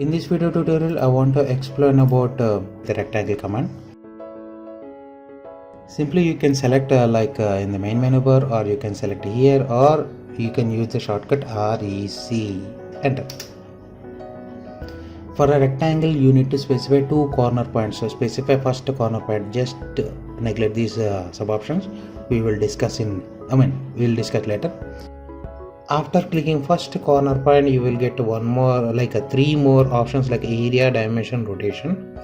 In this video tutorial, I want to explain about the rectangle command. Simply you can select in the main menu bar, or you can select here, or you can use the shortcut REC, enter. For a rectangle you need to specify two corner points. So specify first corner point, just neglect these sub options. We will discuss later. After clicking first corner point, you will get one more, three more options like area, dimension, rotation.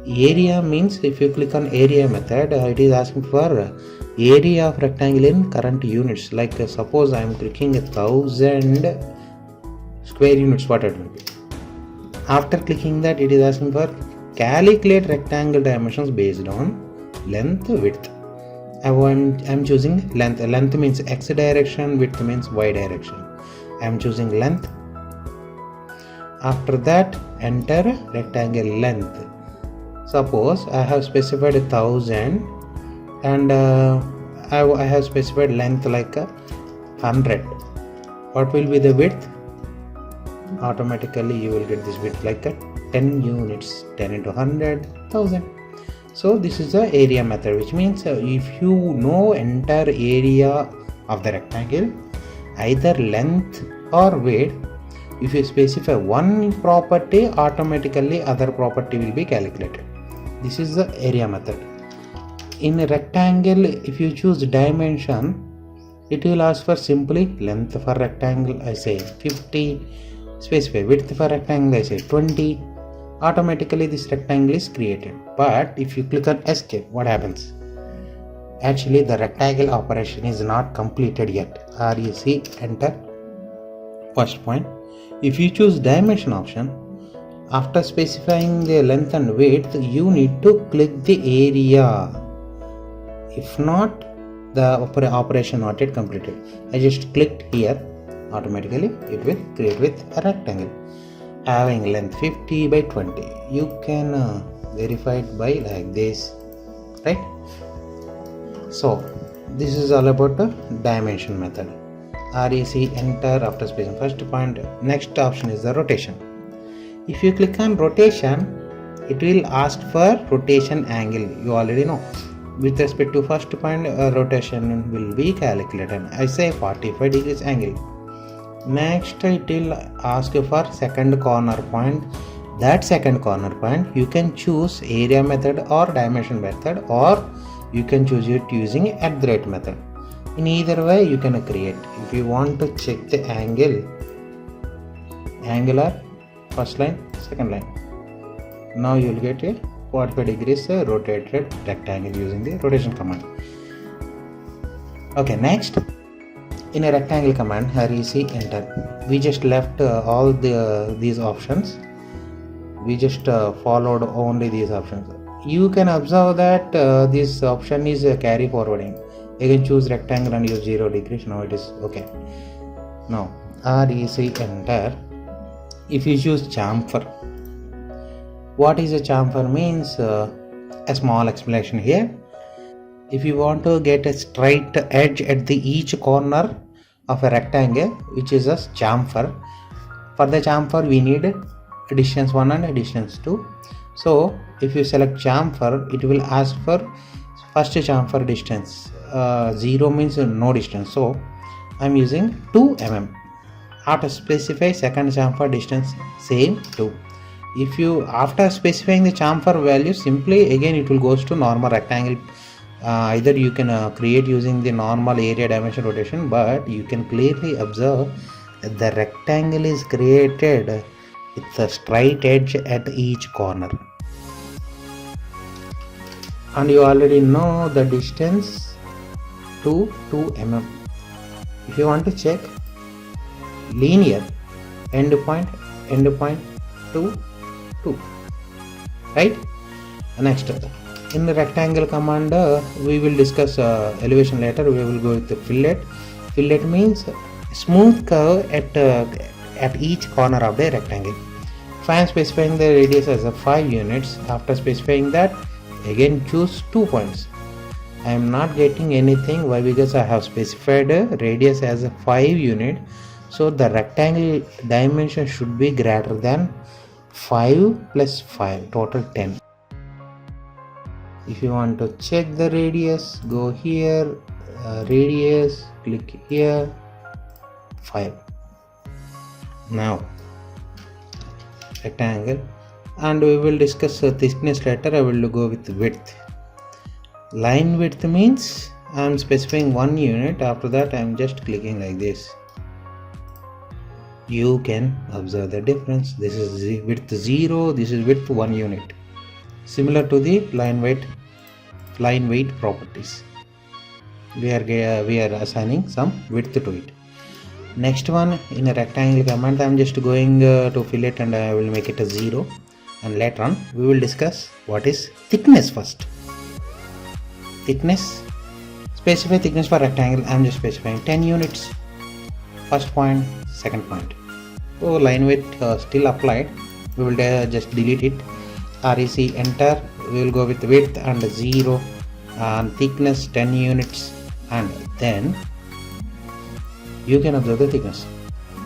Area means if you click on area method, it is asking for area of rectangle in current units. Suppose I am clicking 1000 square units, what it will be. After clicking that, it is asking for calculate rectangle dimensions based on length, width. I am choosing length. Length means x direction, width means y direction. I am choosing length. After that, enter rectangle length. Suppose I have specified 1000 and I have specified length like 100. What will be the width? Automatically you will get this width like 10 units. 10 into 100, 1000. So this is the area method, which means if you know entire area of the rectangle, either length or width, if you specify one property, automatically other property will be calculated. This is the area method. In a rectangle, if you choose dimension, it will ask for simply length for rectangle, I say 50, specify width for rectangle, I say 20. Automatically this rectangle is created. But if you click on escape, what happens? Actually the rectangle operation is not completed yet. REC, enter. First point. If you choose dimension option, after specifying the length and width, you need to click the area. If not, the operation not yet completed. I just clicked here, automatically it will create with a rectangle having length 50 by 20. You can verify it by like this, right? So this is all about the dimension method. REC, enter. After specifying first point, next option is the rotation. If you click on rotation, it will ask for rotation angle. You already know. With respect to first point, rotation will be calculated. I say 45 degrees angle. Next, it will ask for second corner point. That second corner point, you can choose area method or dimension method, or you can choose it using @ method. In either way, you can create. If you want to check the angle, angular, first line, second line. Now you will get a 45 degrees rotated rectangle using the rotation command. Okay, next. In a rectangle command, REC, enter. We just left all these options. We just followed only these options. You can observe that this option is carry forwarding. You can choose rectangle and use 0 degrees. Now it is okay. Now REC, enter. If you choose chamfer, what is a chamfer means? A small explanation here. If you want to get a straight edge at the each corner of a rectangle, which is a chamfer, for the chamfer we need distance 1 and distance 2. So if you select chamfer, it will ask for first chamfer distance. 0 means no distance, so I am using 2 mm. After specify second chamfer distance, same 2. If you after specifying the chamfer value, simply again it will goes to normal rectangle. Either you can create using the normal area, dimension, rotation, but you can clearly observe that the rectangle is created with a straight edge at each corner. And you already know the distance to 2 mm. If you want to check linear, end point to 2, right? Next, in the rectangle command, we will discuss elevation later. We will go with the fillet. Fillet means smooth curve at each corner of the rectangle. If I am specifying the radius as a 5 units, after specifying that, again choose 2 points. I am not getting anything. Why? Because I have specified a radius as a 5 unit. So the rectangle dimension should be greater than 5 plus 5, total 10. If you want to check the radius, go here, radius, click here, 5. Now rectangle, and we will discuss thickness later. I will go with width. Line width means I am specifying 1 unit. After that I am just clicking like this. You can observe the difference. This is width 0, this is width 1 unit, similar to the line weight properties. We are assigning some width to it. Next one, in a rectangle command I am just going to fill it, and I will make it a 0, and later on we will discuss what is thickness first. Thickness, specify thickness for rectangle. I am just specifying 10 units. First point, second point. So line weight still applied. We will just delete it. REC, enter. We will go with width and 0, and thickness 10 units, and then you can observe the thickness.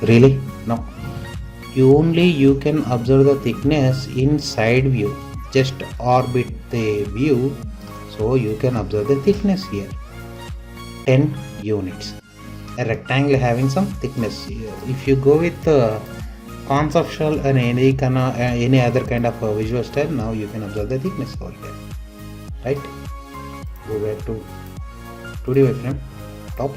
Really? No. You can observe the thickness in side view. Just orbit the view, so you can observe the thickness here. 10 units. A rectangle having some thickness. If you go with conceptual and any other kind of visual style, now you can observe the thickness over here. Right? Go back to 2D wireframe. Top.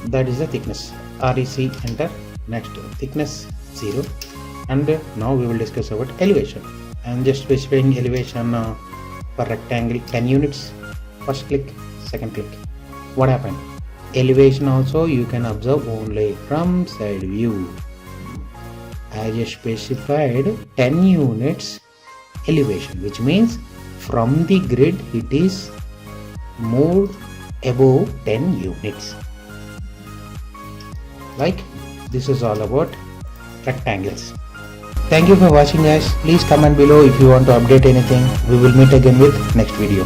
That is the thickness. REC, enter. Next, thickness 0, and now we will discuss about elevation. I am just specifying elevation for rectangle 10 units. First click, second click. What happened? Elevation also you can observe only from side view. I just specified 10 units elevation, which means from the grid it is moved above 10 units. Like, this is all about rectangles. Thank you for watching, guys. Please comment below if you want to update anything. We will meet again with next video.